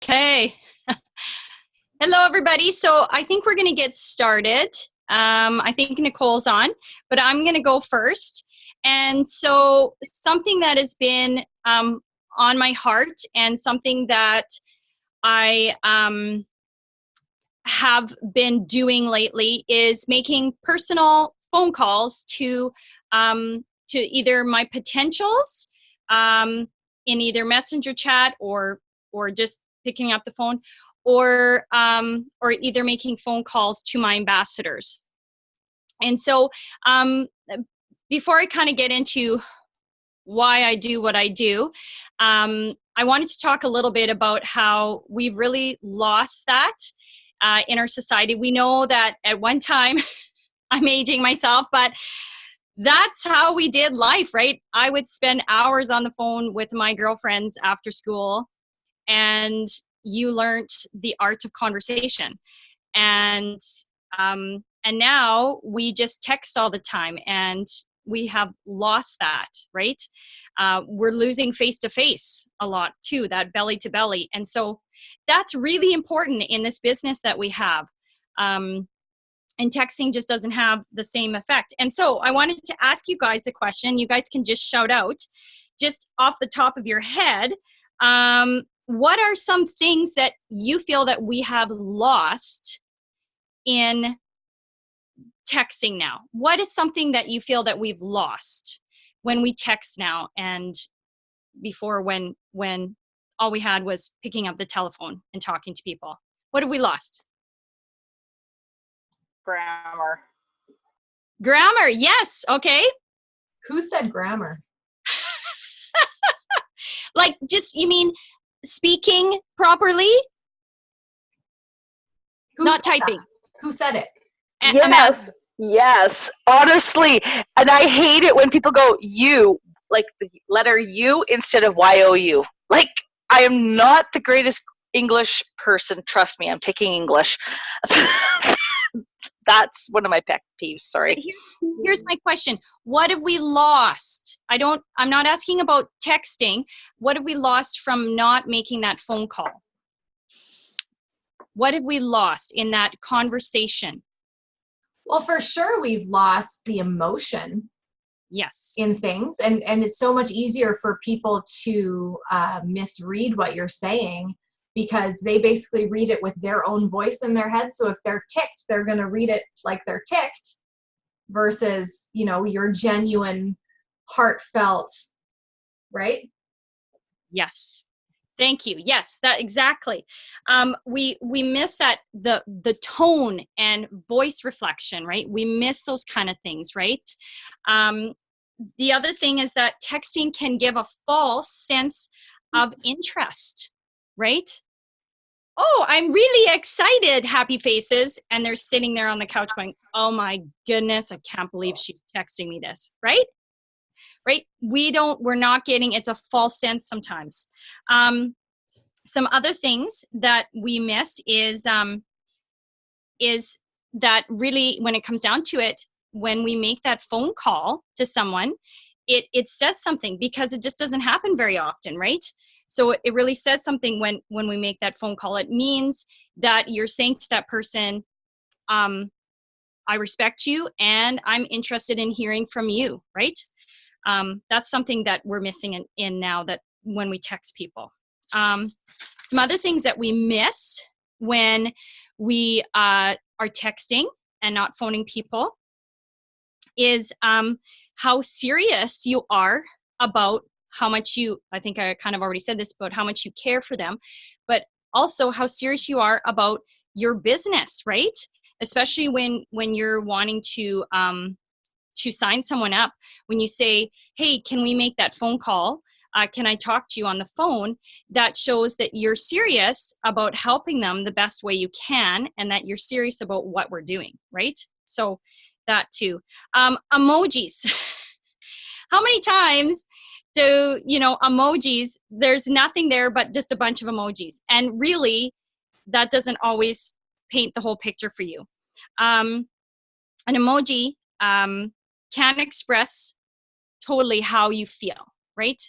Okay. Hello, everybody. So I think we're going to get started. I think Nicole's on, but I'm going to go first. And so something that has been on my heart and something that I have been doing lately is making personal phone calls to either my potentials in either messenger chat or just picking up the phone, or either making phone calls to my ambassadors. And so before I kind of get into why I do what I do, I wanted to talk a little bit about how we've really lost that in our society. We know that at one time, I'm aging myself, but that's how we did life, right? I would spend hours on the phone with my girlfriends after school, and you learned the art of conversation. And now we just text all the time, and we have lost that, right? We're losing face-to-face a lot too, that belly-to-belly. And so that's really important in this business that we have. And texting just doesn't have the same effect. And so I wanted to ask you guys a question. You guys can just shout out, just off the top of your head. What are some things that you feel that we have lost in texting now? What is something that you feel that we've lost when we text now, and before when all we had was picking up the telephone and talking to people? What have we lost? Grammar. Grammar, yes. Okay. Who said grammar? Like, just, you mean speaking properly? Not typing. That? Who said it? Yes, honestly. And I hate it when people go you, like the letter U instead of Y-O-U. Like, I am not the greatest English person. Trust me, I'm taking English. That's one of my pet peeves, sorry. Here's my question. What have we lost? I'm not asking about texting. What have we lost from not making that phone call? What have we lost in that conversation? Well, for sure we've lost the emotion. Yes. In things. And it's so much easier for people to misread what you're saying, because they basically read it with their own voice in their head. So if they're ticked, they're going to read it like they're ticked versus, your genuine, heartfelt, right? Yes. Thank you. Yes, that exactly. We miss that, the tone and voice reflection, right? We miss those kind of things, right? The other thing is that texting can give a false sense of interest, right? Oh, I'm really excited, happy faces. And they're sitting there on the couch going, oh my goodness, I can't believe she's texting me this, right? Right? We're not getting, it's a false sense sometimes. Some other things that we miss is that really, when it comes down to it, when we make that phone call to someone, it says something, because it just doesn't happen very often, right? So it really says something when we make that phone call. It means that you're saying to that person, I respect you and I'm interested in hearing from you, right? That's something that we're missing in now, that when we text people. Some other things that we miss when we are texting and not phoning people is how serious you are about how much I think I kind of already said this, about how much you care for them, but also how serious you are about your business, right? Especially when you're wanting to sign someone up. When you say, hey, can we make that phone call? Can I talk to you on the phone? That shows that you're serious about helping them the best way you can, and that you're serious about what we're doing, right? So that too. Emojis. How many times do, emojis, there's nothing there but just a bunch of emojis. And really, that doesn't always paint the whole picture for you. An emoji can express totally how you feel, right?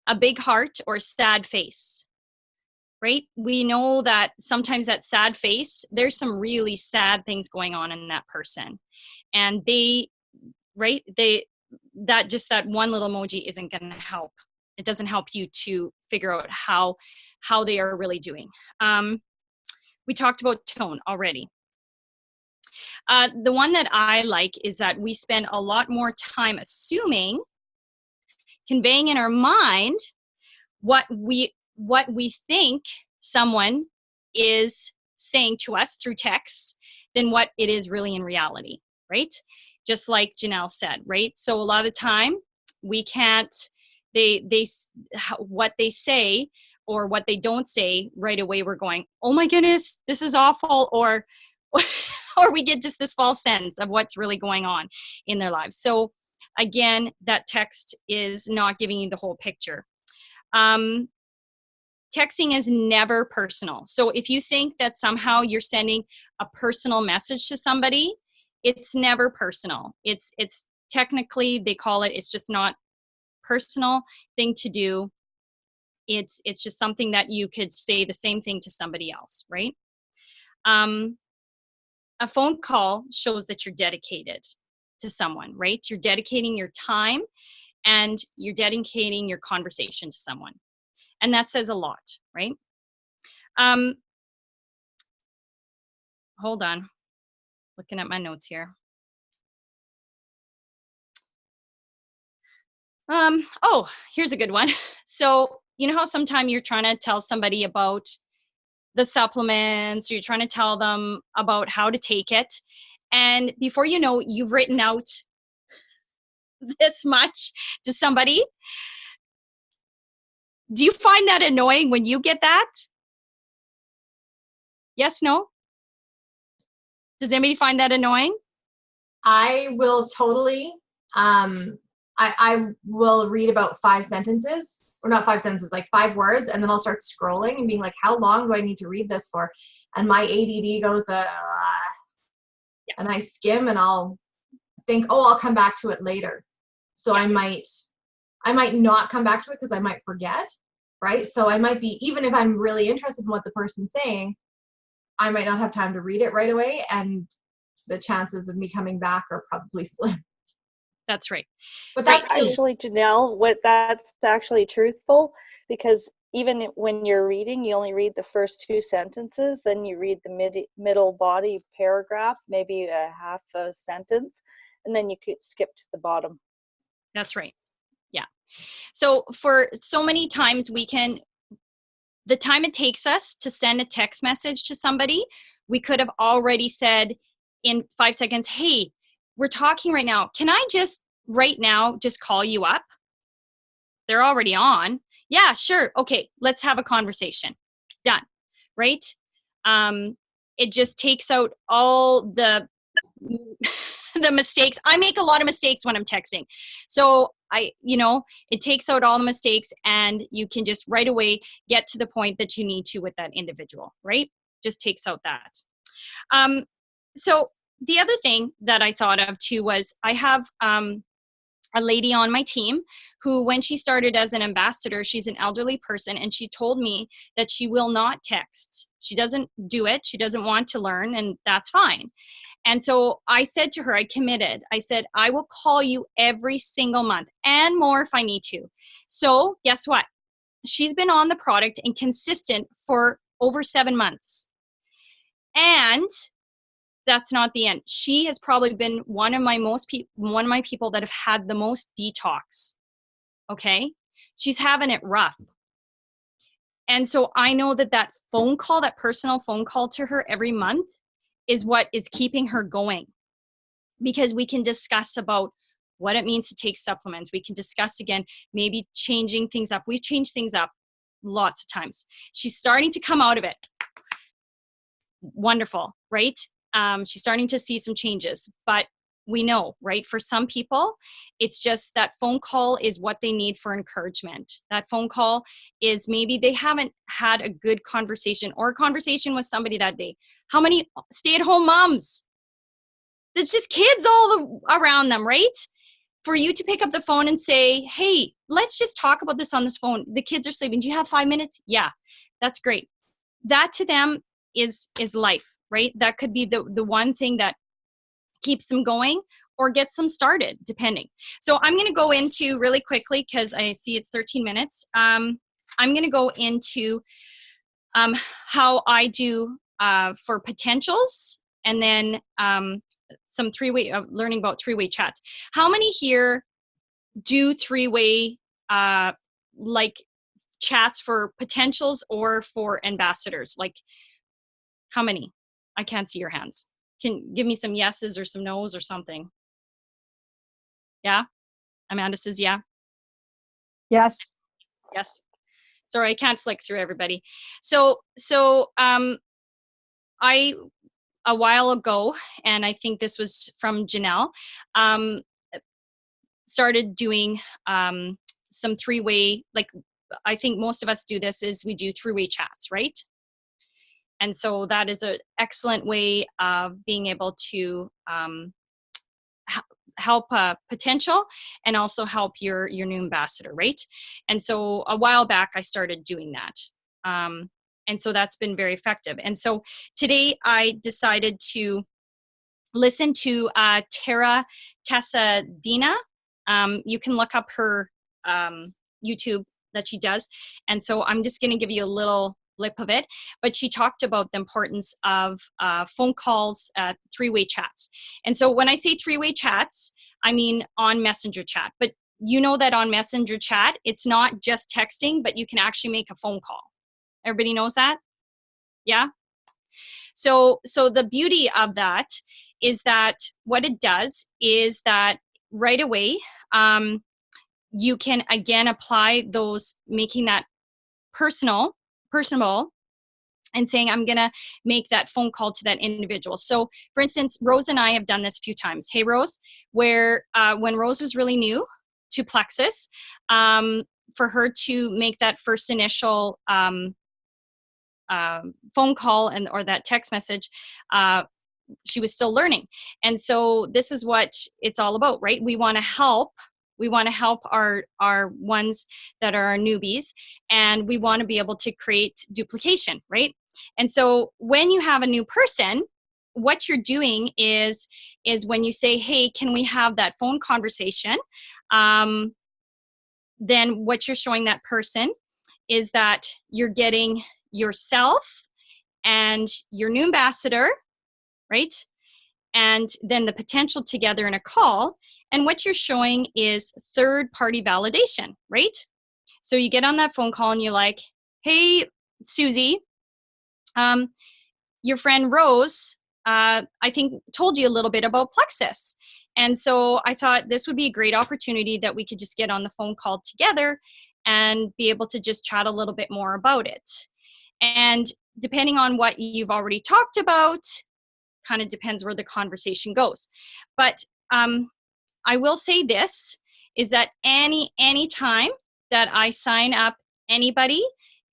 A big heart or sad face, right? We know that sometimes that sad face, there's some really sad things going on in that person. And that one little emoji isn't going to help. It doesn't help you to figure out how they are really doing. We talked about tone already. The one that I like is that we spend a lot more time assuming, conveying in our mind what we think someone is saying to us through text than what it is really in reality, right? Just like Janelle said, right? So a lot of the time we can't, what they say or what they don't say right away, we're going, oh my goodness, this is awful, or we get just this false sense of what's really going on in their lives. So again, that text is not giving you the whole picture. Texting is never personal. So if you think that somehow you're sending a personal message to somebody, it's never personal. It's technically, they call it, it's just not personal thing to do. It's just something that you could say the same thing to somebody else, right? A phone call shows that you're dedicated to someone, right? You're dedicating your time and you're dedicating your conversation to someone. And that says a lot, right? Hold on. Looking at my notes here. Oh, here's a good one. So, you know how sometimes you're trying to tell somebody about the supplements, or you're trying to tell them about how to take it, and before you know, you've written out this much to somebody. Do you find that annoying when you get that? Yes, no? Does anybody find that annoying? I will totally. I will read about 5 sentences, or not 5 sentences, like 5 words, and then I'll start scrolling and being like, how long do I need to read this for? And my ADD goes, and I skim, and I'll think, oh, I'll come back to it later. So I might not come back to it because I might forget, right? So I might be, even if I'm really interested in what the person's saying, I might not have time to read it right away, and the chances of me coming back are probably slim. That's right. But that's actually, Janelle, that's actually truthful, because even when you're reading, you only read the first 2 sentences, then you read the middle body paragraph, maybe a half a sentence, and then you could skip to the bottom. That's right. Yeah. So for so many times the time it takes us to send a text message to somebody, we could have already said in 5 seconds, hey, we're talking right now. Can I just right now just call you up? They're already on. Yeah, sure. Okay, let's have a conversation. Done. Right? It just takes out all the mistakes. I make a lot of mistakes when I'm texting. So it takes out all the mistakes, and you can just right away get to the point that you need to with that individual, right? Just takes out that. So the other thing that I thought of too was I have a lady on my team who, when she started as an ambassador, she's an elderly person, and she told me that she will not text. She doesn't do it. She doesn't want to learn, and that's fine. And so I said to her, I committed. I said, I will call you every single month and more if I need to. So guess what? She's been on the product and consistent for over 7 months. And that's not the end. She has probably been one of my people that have had the most detox. Okay? She's having it rough. And so I know that phone call, that personal phone call to her every month, is what is keeping her going, because we can discuss about what it means to take supplements. We can discuss again, maybe changing things up. We've changed things up lots of times. She's starting to come out of it. Wonderful, right? She's starting to see some changes, but we know, right? For some people, it's just that phone call is what they need for encouragement. That phone call is maybe they haven't had a good conversation or a conversation with somebody that day. How many stay-at-home moms? There's just kids all around them, right? For you to pick up the phone and say, hey, let's just talk about this on this phone. The kids are sleeping. Do you have 5 minutes? Yeah, that's great. that to them is life, right? That could be the one thing that keeps them going or gets them started, depending. So I'm going to go into really quickly, because I see it's 13 minutes. I'm going to go into how I do for potentials, and then some three-way, learning about three-way chats. How many here do three-way like chats for potentials or for ambassadors? Like, how many? I can't see your hands. Can give me some yeses or some nos or something. Yeah? Amanda says yeah. Yes. Yes. Sorry, I can't flick through everybody. So I, a while ago, and I think this was from Janelle, started doing some three-way, like I think most of us do this, is we do three-way chats, right? And so that is an excellent way of being able to help potential and also help your new ambassador, right? And so a while back I started doing that. And so that's been very effective. And so today I decided to listen to Tara Casadina. You can look up her YouTube that she does. And so I'm just going to give you a little blip of it. But she talked about the importance of phone calls, three-way chats. And so when I say three-way chats, I mean on Messenger chat. But you know that on Messenger chat, it's not just texting, but you can actually make a phone call. Everybody knows that? Yeah? So the beauty of that is that what it does is that right away, you can again apply those, making that personable, and saying, I'm gonna make that phone call to that individual. So for instance, Rose and I have done this a few times. Hey Rose, where when Rose was really new to Plexus, for her to make that first initial phone call or that text message, she was still learning. And so this is what it's all about, right? We want to help. We want to help our ones that are our newbies, and we want to be able to create duplication, right? And so when you have a new person, what you're doing is when you say, hey, can we have that phone conversation? Then what you're showing that person is that you're getting yourself and your new ambassador, right? And then the potential together in a call. And what you're showing is third-party validation, right? So you get on that phone call and you're like, hey, Susie, your friend Rose, I think told you a little bit about Plexus. And so I thought this would be a great opportunity that we could just get on the phone call together and be able to just chat a little bit more about it. And depending on what you've already talked about, kind of depends where the conversation goes. But I will say this, is that any time that I sign up anybody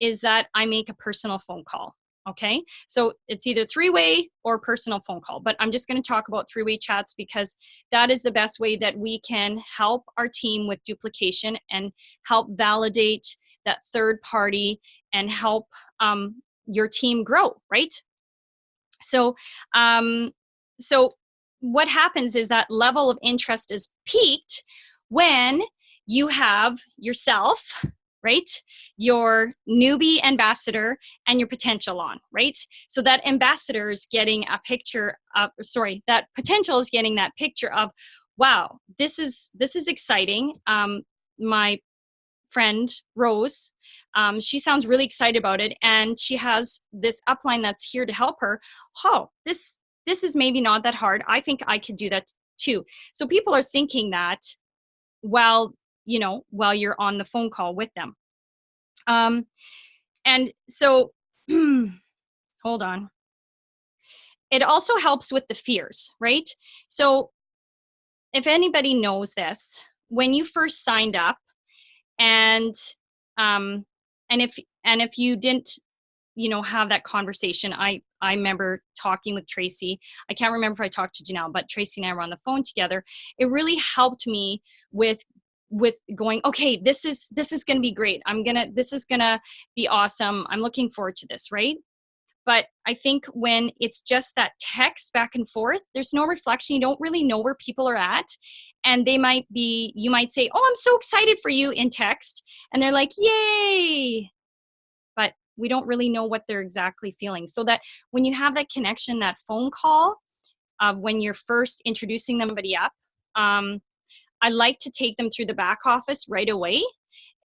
is that I make a personal phone call. Okay, so it's either three-way or personal phone call, but I'm just going to talk about three-way chats because that is the best way that we can help our team with duplication and help validate that third party and help your team grow, right? So, so what happens is that level of interest is peaked when you have yourself, right? Your newbie ambassador and your potential on, right? So that ambassador is getting a picture of, sorry, that potential is getting that picture of, wow, this is exciting. My friend Rose, she sounds really excited about it, and she has this upline that's here to help her. Oh, this is maybe not that hard. I think I could do that too. So people are thinking that while you're on the phone call with them. And so hold on. It also helps with the fears, right? So if anybody knows this, when you first signed up, and if you didn't have that conversation, I remember talking with Tracy. I can't remember if I talked to Janelle, but Tracy and I were on the phone together. It really helped me with going, okay, this is going to be great. This is going to be awesome. I'm looking forward to this, right? But I think when it's just that text back and forth, there's no reflection. You don't really know where people are at. And you might say, oh, I'm so excited for you in text. And they're like, yay. But we don't really know what they're exactly feeling. So that when you have that connection, that phone call of when you're first introducing somebody up, I like to take them through the back office right away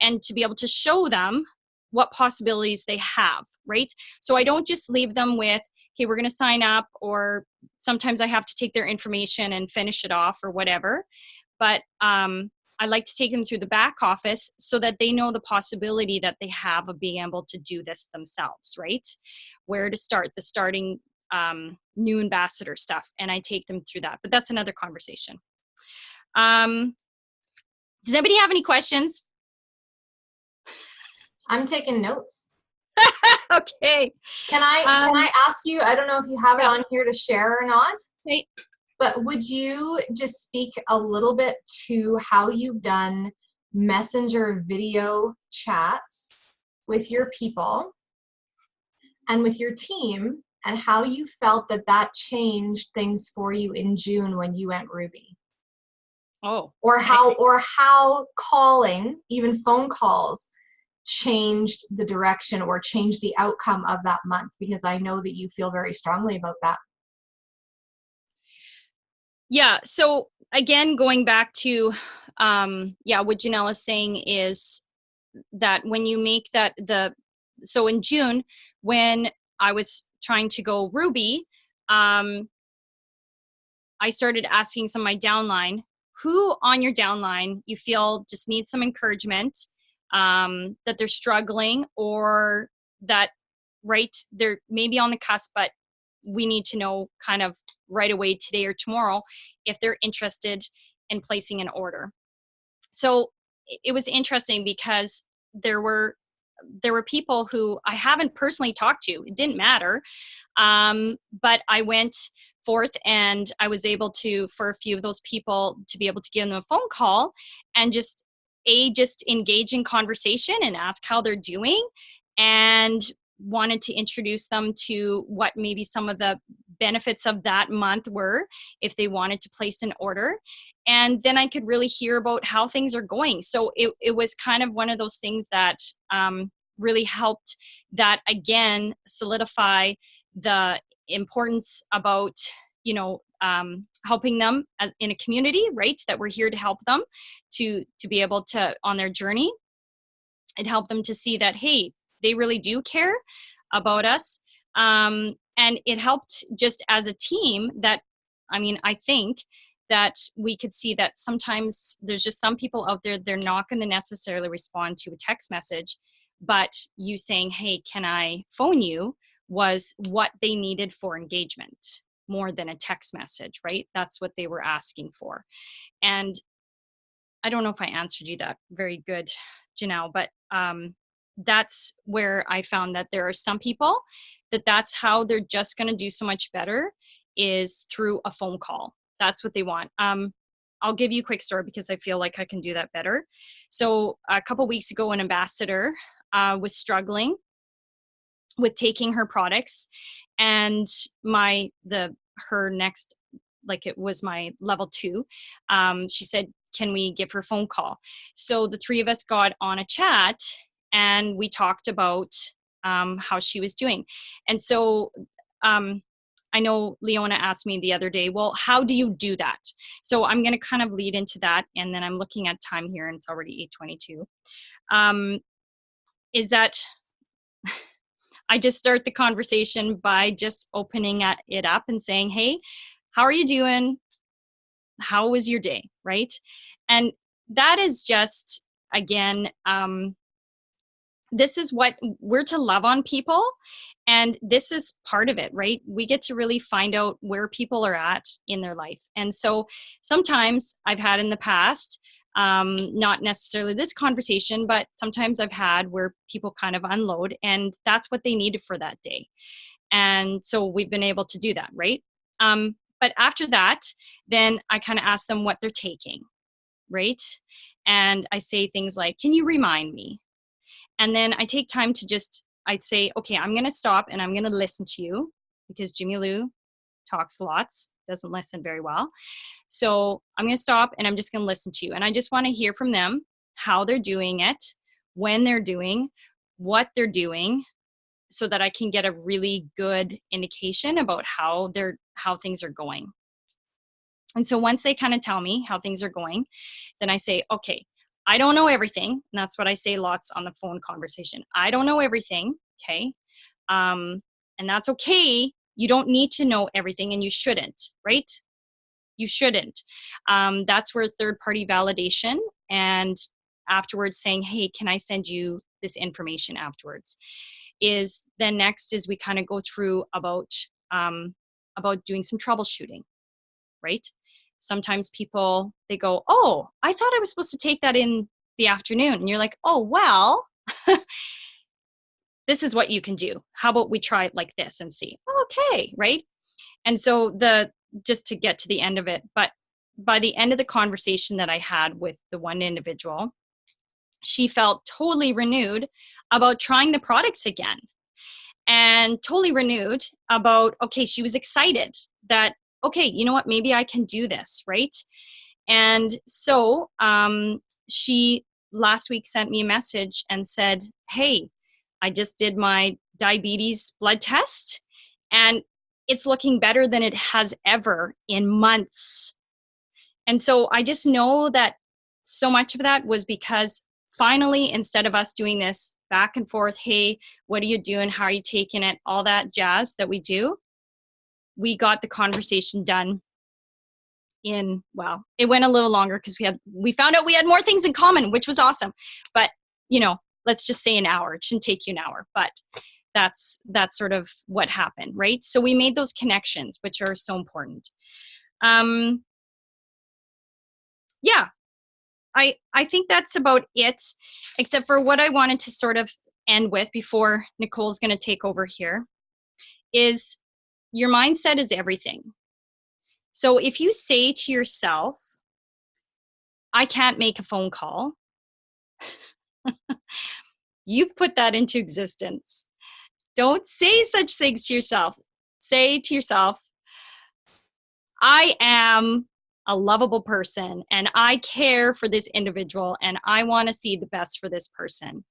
and to be able to show them what possibilities they have, right? So I don't just leave them with, okay, we're going to sign up, or sometimes I have to take their information and finish it off or whatever. But I like to take them through the back office so that they know the possibility that they have of being able to do this themselves, right? Where to start, the starting new ambassador stuff. And I take them through that, but that's another conversation. Does anybody have any questions? I'm taking notes. Okay. Can I ask you, I don't know if you have it on here to share or not, okay. But would you just speak a little bit to how you've done messenger video chats with your people and with your team, and how you felt that changed things for you in June when you went Ruby? Oh. Or how calling, even phone calls, changed the direction or changed the outcome of that month, because I know that you feel very strongly about that. Yeah. So again, going back to, what Janelle is saying is that when you make so in June, when I was trying to go Ruby, I started asking some of my downline, who on your downline you feel just needs some encouragement, that they're struggling, or that, right, they're maybe on the cusp, but we need to know kind of right away, today or tomorrow, if they're interested in placing an order. So it was interesting because there were people who I haven't personally talked to. It didn't matter. But I went forth and I was able to, for a few of those people, to be able to give them a phone call and just engage in conversation and ask how they're doing, and wanted to introduce them to what maybe some of the benefits of that month were if they wanted to place an order. And then I could really hear about how things are going. So it was kind of one of those things that really helped that, again, solidify the importance about, helping them as in a community, right? That we're here to help them to be able to, on their journey. It helped them to see that, hey, they really do care about us. And it helped just as a team that, I think that we could see that sometimes there's just some people out there, they're not going to necessarily respond to a text message, but you saying, hey, can I phone you, was what they needed for engagement more than a text message, right? That's what they were asking for. And I don't know if I answered you that very good, Janelle, but that's where I found that there are some people that's how they're just going to do so much better, is through a phone call. That's what they want. I'll give you a quick story because I feel like I can do that better. So a couple weeks ago, an ambassador was struggling with taking her products, and her next, like, it was my level 2. She said, can we give her a phone call? So the three of us got on a chat and we talked about how she was doing. And so I know Leona asked me the other day, well, how do you do that? So I'm going to kind of lead into that. And then I'm looking at time here and it's already 8:22. Is that I just start the conversation by just opening it up and saying, hey, how are you doing? How was your day? Right? And that is just, again, this is what we're to love on people. And this is part of it, right? We get to really find out where people are at in their life. And so sometimes I've had in the past, not necessarily this conversation, but sometimes I've had where people kind of unload, and that's what they needed for that day. And so we've been able to do that, right? But after that, then I kind of ask them what they're taking, right? And I say things like, can you remind me? And then I take time to just I'd say, okay, I'm going to stop and I'm going to listen to you, because Jimmie-Lou talks lots, doesn't listen very well. So I'm going to stop and I'm just going to listen to you. And I just want to hear from them how they're doing it, when they're doing, what they're doing, so that I can get a really good indication about how things are going. And so once they kind of tell me how things are going, then I say, okay, I don't know everything. And that's what I say lots on the phone conversation. I don't know everything. Okay. And that's okay. You don't need to know everything, and you shouldn't, right? You shouldn't. That's where third-party validation and afterwards saying, hey, can I send you this information afterwards? Is then next is we kind of go through about doing some troubleshooting, right? Sometimes people, they go, oh, I thought I was supposed to take that in the afternoon. And you're like, oh, well, this is what you can do. How about we try it like this and see? Okay, right? And so just to get to the end of it, but by the end of the conversation that I had with the one individual, she felt totally renewed about trying the products again, and totally renewed about, okay, she was excited that, okay, you know what, maybe I can do this, right? And so she last week sent me a message and said, hey, I just did my diabetes blood test and it's looking better than it has ever in months. And so I just know that so much of that was because finally, instead of us doing this back and forth, hey, what are you doing? How are you taking it? All that jazz that we do, we got the conversation done in, well, it went a little longer because we found out we had more things in common, which was awesome. But, let's just say an hour. It shouldn't take you an hour, but that's sort of what happened, right? So we made those connections, which are so important. Yeah, I think that's about it, except for what I wanted to sort of end with before Nicole's going to take over here, is your mindset is everything. So if you say to yourself, I can't make a phone call, you've put that into existence. Don't say such things to yourself. Say to yourself, I am a lovable person and I care for this individual and I want to see the best for this person.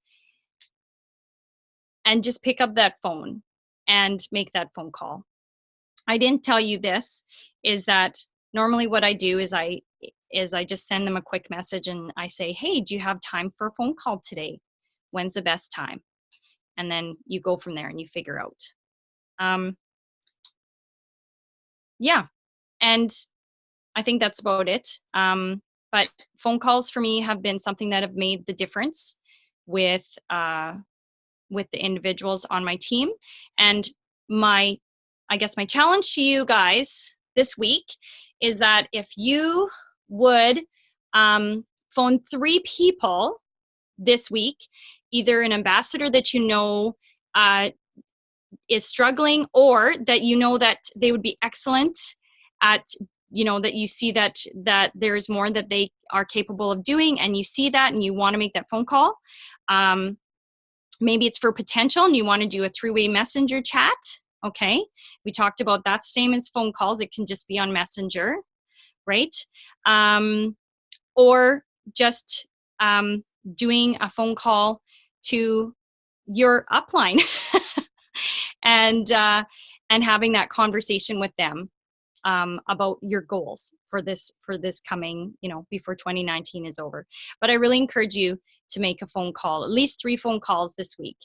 And just pick up that phone and make that phone call. I didn't tell you this, is that normally what I do is I just send them a quick message and I say, hey, do you have time for a phone call today? When's the best time? And then you go from there and you figure out. Yeah, and I think that's about it. But phone calls for me have been something that have made the difference with the individuals on my team. And I guess my challenge to you guys this week is that if you would phone 3 people this week, either an ambassador that you know is struggling, or that you know that they would be excellent at, that you see that there's more that they are capable of doing, and you see that and you want to make that phone call. Maybe it's for potential and you want to do a 3-way messenger chat. Okay, we talked about that, same as phone calls. It can just be on Messenger, right? Or just doing a phone call to your upline and having that conversation with them about your goals for this coming, before 2019 is over. But I really encourage you to make a phone call, at least 3 phone calls this week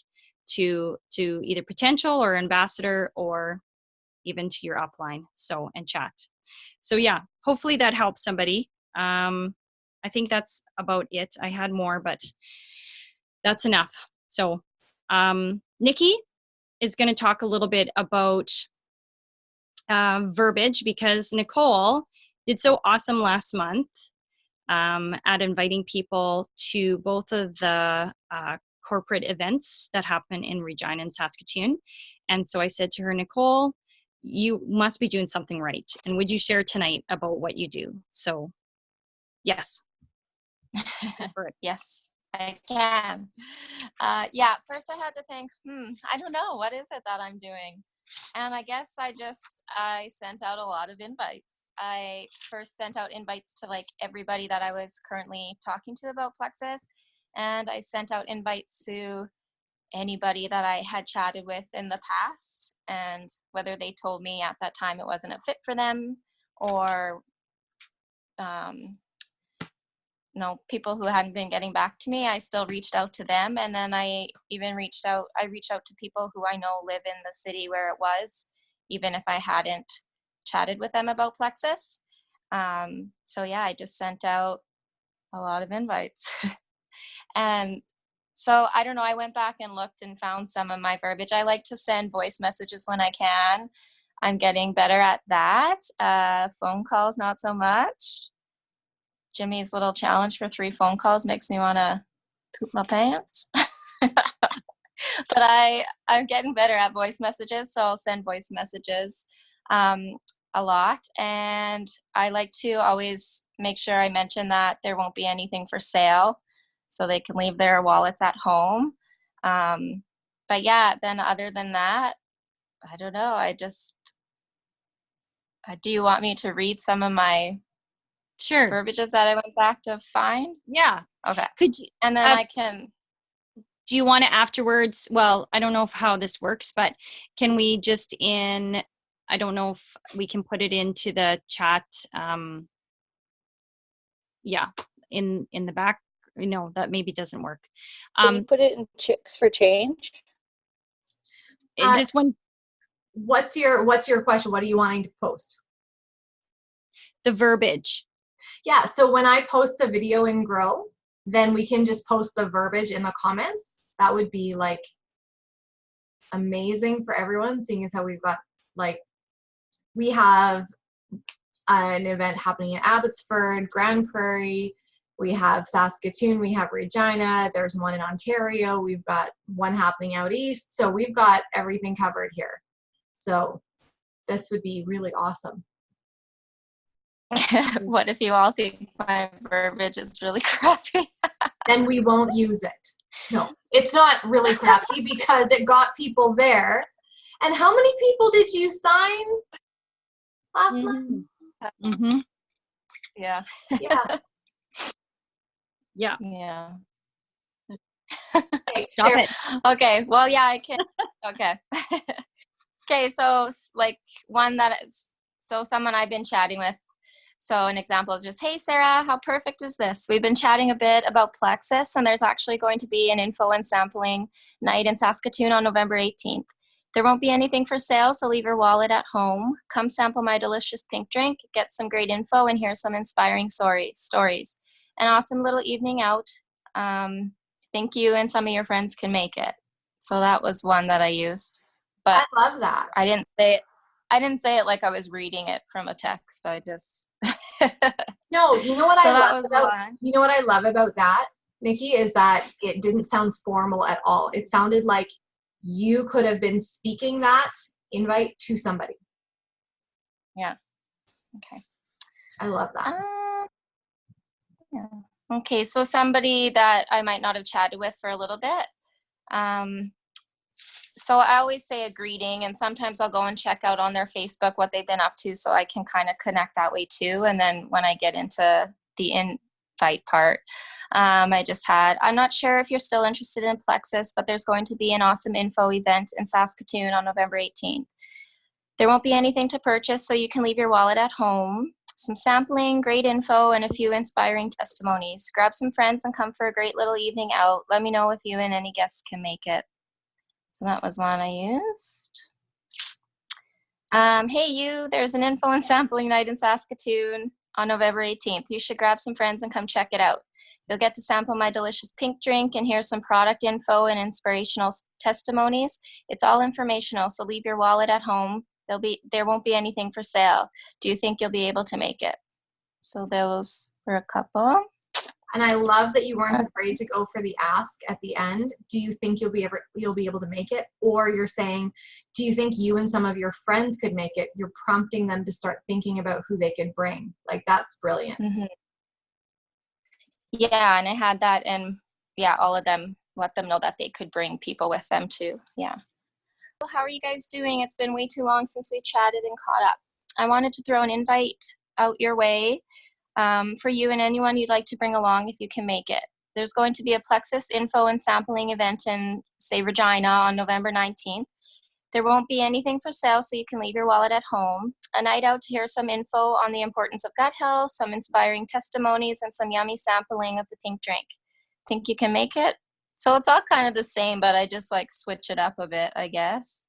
to either potential or ambassador or even to your upline, and chat. So yeah, hopefully that helps somebody. I think that's about it. I had more, but that's enough. So Nikki is going to talk a little bit about verbiage, because Nicole did so awesome last month at inviting people to both of the corporate events that happen in Regina and Saskatoon. And so I said to her, Nicole, you must be doing something right. And would you share tonight about what you do? So yes. Yes. I can. Yeah, first I had to think, I don't know, what is it that I'm doing? And I guess I sent out a lot of invites. I first sent out invites to like everybody that I was currently talking to about Plexus. And I sent out invites to anybody that I had chatted with in the past, and whether they told me at that time it wasn't a fit for them, or people who hadn't been getting back to me, I still reached out to them. And then I reached out to people who I know live in the city where it was, even if I hadn't chatted with them about Plexus. So yeah, I just sent out a lot of invites. And so I don't know, I went back and looked and found some of my verbiage. I like to send voice messages when I can. I'm getting better at that. Phone calls, not so much. Jimmy's little challenge for 3 phone calls makes me want to poop my pants. But I'm getting better at voice messages, so I'll send voice messages a lot. And I like to always make sure I mention that there won't be anything for sale, so they can leave their wallets at home. But yeah, then other than that, I don't know. Do you want me to read some of my Sure. verbiages that I went back to find? Yeah. Okay. Could you, and then I can. Do you want to afterwards? Well, I don't know how this works, but can we just I don't know if we can put it into the chat. Yeah, in the back. No, that maybe doesn't work. Can you put it in Chicks for Change? Just one. What's your question? What are you wanting to post? The verbiage. Yeah, so when I post the video in Grow, then we can just post the verbiage in the comments. That would be like amazing for everyone, seeing as how we've got we have an event happening in Abbotsford, Grand Prairie, we have Saskatoon, we have Regina, there's one in Ontario, we've got one happening out east, so we've got everything covered here. So this would be really awesome. What if you all think my verbiage is really crappy? Then we won't use it. No, it's not really crappy because it got people there. And how many people did you sign last month? Mm-hmm. Yeah. Yeah. Yeah. Yeah. Stop it. Okay. Well, yeah, I can. Okay. Okay. So someone I've been chatting with. So an example is just, hey, Sarah, how perfect is this? We've been chatting a bit about Plexus, and there's actually going to be an info and sampling night in Saskatoon on November 18th. There won't be anything for sale, so leave your wallet at home. Come sample my delicious pink drink, get some great info, and hear some inspiring stories. An awesome little evening out. Think you and some of your friends can make it. So that was one that I used. But I love that. I didn't say it like I was reading it from a text. I just No, you know what you know what I love about that, Nikki, is that it didn't sound formal at all. It sounded like you could have been speaking that invite to somebody. Yeah. Okay. I love that. Yeah. Okay, so somebody that I might not have chatted with for a little bit. So I always say a greeting, and sometimes I'll go and check out on their Facebook what they've been up to, so I can kind of connect that way too. And then when I get into the invite part, I'm not sure if you're still interested in Plexus, but there's going to be an awesome info event in Saskatoon on November 18th. There won't be anything to purchase, so you can leave your wallet at home. Some sampling, great info, and a few inspiring testimonies. Grab some friends and come for a great little evening out. Let me know if you and any guests can make it. So that was one I used. Hey you, there's an info and sampling night in Saskatoon on November 18th. You should grab some friends and come check it out. You'll get to sample my delicious pink drink and hear some product info and inspirational testimonies. It's all informational, so leave your wallet at home. There won't be anything for sale. Do you think you'll be able to make it? So those were a couple. And I love that you weren't afraid to go for the ask at the end. Do you think you'll be able to make it? Or you're saying, do you think you and some of your friends could make it? You're prompting them to start thinking about who they could bring. Like, that's brilliant. Mm-hmm. Yeah, and I had that in yeah, all of them, let them know that they could bring people with them too. Yeah. Well, how are you guys doing? It's been way too long since we chatted and caught up. I wanted to throw an invite out your way for you and anyone you'd like to bring along if you can make it. There's going to be a Plexus info and sampling event in, say, Regina on November 19th. There won't be anything for sale, so you can leave your wallet at home. A night out to hear some info on the importance of gut health, some inspiring testimonies, and some yummy sampling of the pink drink. Think you can make it? So it's all kind of the same, but I just like switch it up a bit, I guess.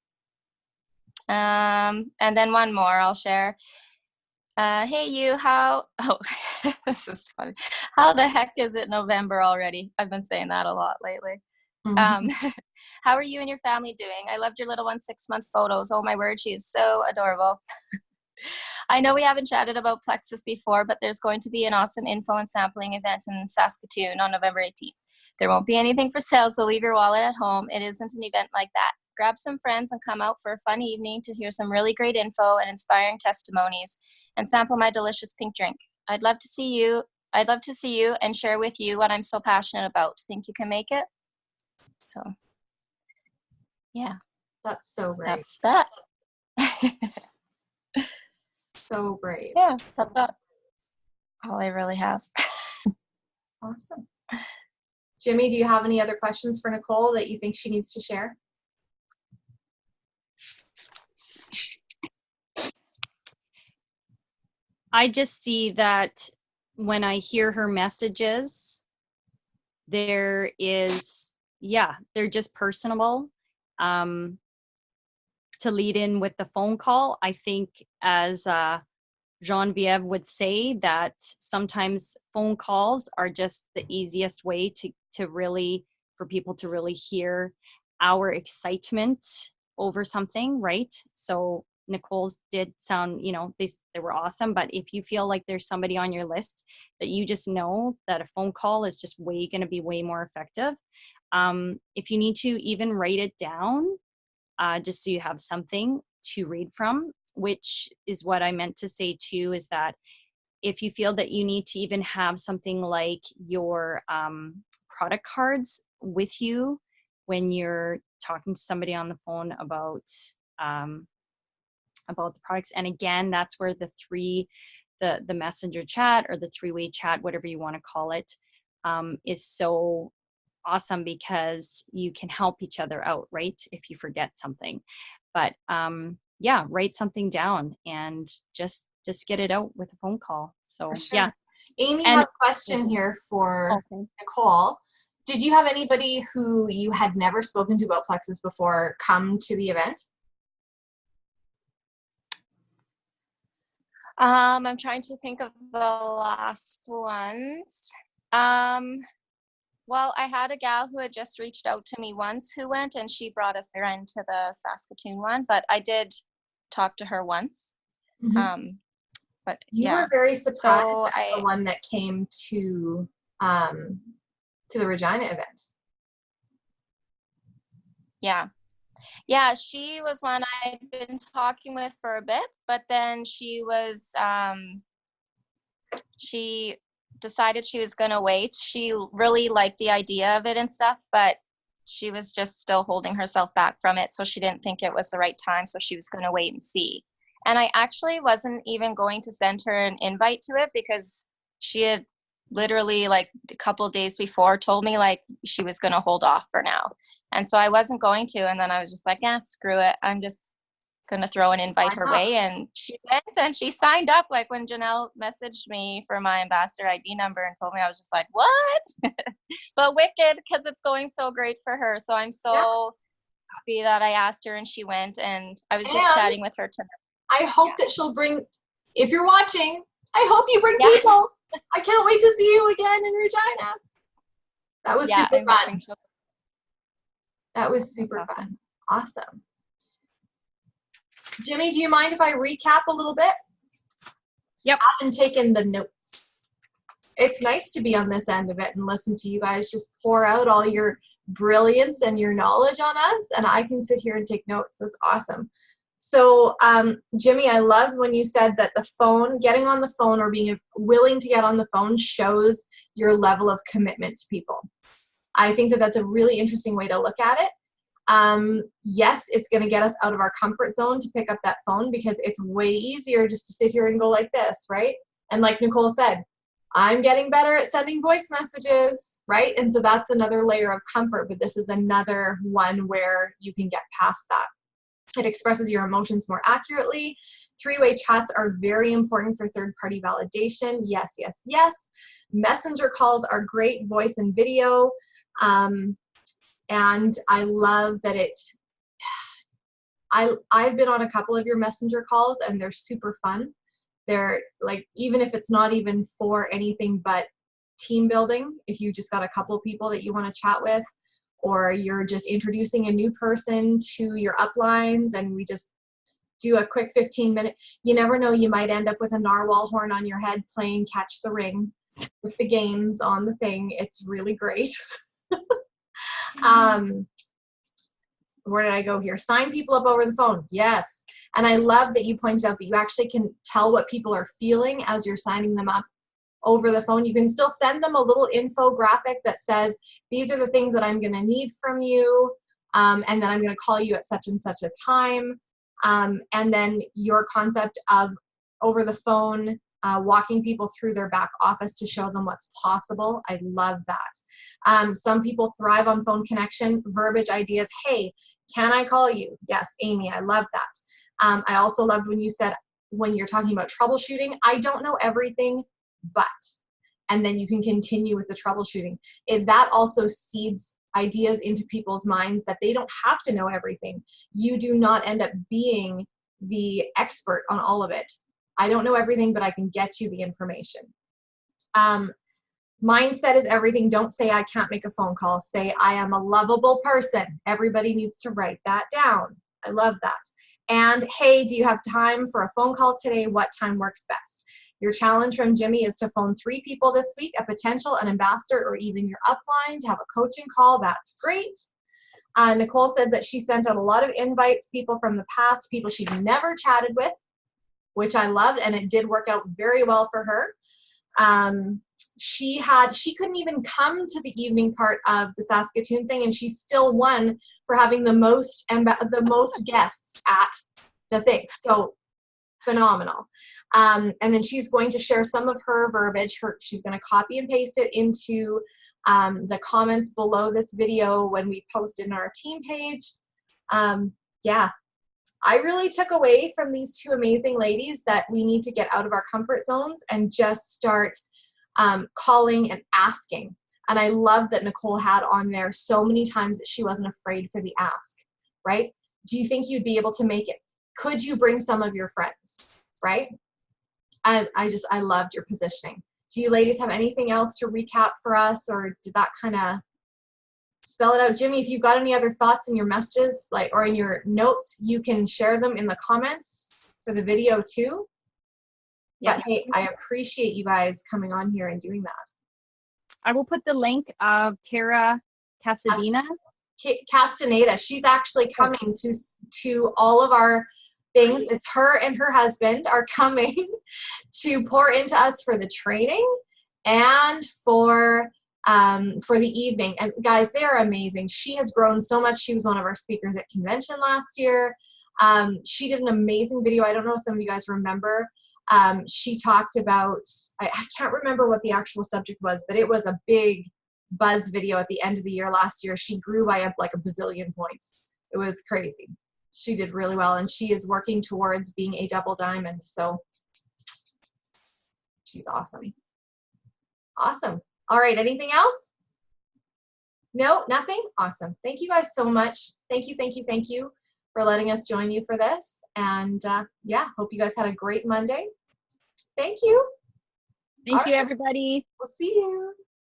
And then one more I'll share. Hey you, this is funny. How the heck is it November already? I've been saying that a lot lately. How are you and your family doing? I loved your little one's 6-month photos. Oh my word, she is so adorable. I know we haven't chatted about Plexus before, but there's going to be an awesome info and sampling event in Saskatoon on November 18th. There won't be anything for sale, so leave your wallet at home. It isn't an event like that. Grab some friends and come out for a fun evening to hear some really great info and inspiring testimonies and sample my delicious pink drink. I'd love to see you and share with you what I'm so passionate about. Think you can make it? So, yeah. That's so great. That's that. So brave. Yeah, that's all I really have. Awesome. Jimmy, do you have any other questions for Nicole that you think she needs to share? I just see that when I hear her messages, they're just personable. To lead in with the phone call, I think as Genevieve would say, that sometimes phone calls are just the easiest way to really, for people to really hear our excitement over something, right? So Nicole's did sound, they were awesome, but if you feel like there's somebody on your list that you just know that a phone call is just going to be way more effective, if you need to even write it down, just so you have something to read from, which is what I meant to say too, is that if you feel that you need to even have something like your product cards with you when you're talking to somebody on the phone about the products. And again, that's where the messenger chat or the 3-way chat, whatever you want to call it, is so awesome, because you can help each other out, right? If you forget something. But yeah, write something down and just get it out with a phone call. So sure. Yeah. Amy has a question here for Nicole. Did you have anybody who you had never spoken to about Plexus before come to the event? I'm trying to think of the last ones. Well, I had a gal who had just reached out to me once who went, and she brought a friend to the Saskatoon one, but I did talk to her once. But you were very surprised at the one that came to the Regina event. Yeah, she was one I'd been talking with for a bit, but then she was she decided she was going to wait. She really liked the idea of it and stuff, but she was just still holding herself back from it, so she didn't think it was the right time, so she was going to wait and see. And I actually wasn't even going to send her an invite to it, because she had literally like a couple of days before told me like she was going to hold off for now. And so I wasn't going to, and then I was just like, yeah, screw it. I'm just going to throw an invite her way. And she went and she signed up. Like when Janelle messaged me for my ambassador ID number and told me, I was just like, what? But wicked, because it's going so great for her. So I'm so happy that I asked her and she went, and I was just chatting with her tonight. I hope that she'll bring, if you're watching, I hope you bring people. I can't wait to see you again in Regina. That was super fun. That was super fun. Awesome. Jimmy, do you mind if I recap a little bit? Yep. I haven't taken the notes. It's nice to be on this end of it and listen to you guys just pour out all your brilliance and your knowledge on us, and I can sit here and take notes. That's awesome. So, Jimmy, I loved when you said that the phone, getting on the phone or being willing to get on the phone shows your level of commitment to people. I think that that's a really interesting way to look at it. Yes, it's going to get us out of our comfort zone to pick up that phone, because it's way easier just to sit here and go like this, right? And like Nicole said, I'm getting better at sending voice messages, right? And so that's another layer of comfort, but this is another one where you can get past that. It expresses your emotions more accurately. Three-way chats are very important for third-party validation. Yes, yes, yes. Messenger calls are great, voice and video. And I love that I've been on a couple of your messenger calls, and they're super fun. They're like, even if it's not even for anything but team building, if you just got a couple of people that you want to chat with, or you're just introducing a new person to your uplines, and we just do a quick 15-minute, you never know, you might end up with a narwhal horn on your head playing catch the ring with the games on the thing. It's really great. Where did I go here? Sign people up over the phone. Yes. And I love that you pointed out that you actually can tell what people are feeling as you're signing them up over the phone. You can still send them a little infographic that says, these are the things that I'm going to need from you, and then I'm going to call you at such and such a time. And then your concept of over the phone, walking people through their back office to show them what's possible. I love that. Some people thrive on phone connection, verbiage ideas. Hey, can I call you? Yes, Amy, I love that. I also loved when you said, when you're talking about troubleshooting, I don't know everything, but, and then you can continue with the troubleshooting. That also seeds ideas into people's minds that they don't have to know everything. You do not end up being the expert on all of it. I don't know everything, but I can get you the information. Mindset is everything. Don't say I can't make a phone call. Say I am a lovable person. Everybody needs to write that down. I love that. And hey, do you have time for a phone call today? What time works best? Your challenge from Jimmy is to phone 3 people this week, a potential, an ambassador, or even your upline to have a coaching call. That's great. Nicole said that she sent out a lot of invites, people from the past, people she'd never chatted with, which I loved, and it did work out very well for her. She couldn't even come to the evening part of the Saskatoon thing, and she still won for having the most guests at the thing. So phenomenal. And then she's going to share some of her verbiage. She's going to copy and paste it into the comments below this video when we post it in our team page. Yeah, I really took away from these 2 amazing ladies that we need to get out of our comfort zones and just start calling and asking. And I love that Nicole had on there so many times that she wasn't afraid for the ask, right? Do you think you'd be able to make it? Could you bring some of your friends, right? I loved your positioning. Do you ladies have anything else to recap for us, or did that kind of spell it out? Jimmy, if you've got any other thoughts in your messages, or in your notes, you can share them in the comments for the video too. Yeah. But hey, I appreciate you guys coming on here and doing that. I will put the link of Kara Castaneda. She's actually coming to all of our things. It's her and her husband are coming to pour into us for the training and for the evening. And guys, they are amazing. She has grown so much. She was one of our speakers at convention last year. She did an amazing video. I don't know if some of you guys remember. She talked about, I can't remember what the actual subject was, but it was a big buzz video at the end of the year last year. She grew by like a bazillion points. It was crazy. She did really well, and she is working towards being a double diamond. So she's awesome. Awesome. All right. Anything else? No, nothing? Awesome. Thank you guys so much. Thank you, thank you, thank you for letting us join you for this. And yeah, hope you guys had a great Monday. Thank you. Thank you, everybody. We'll see you.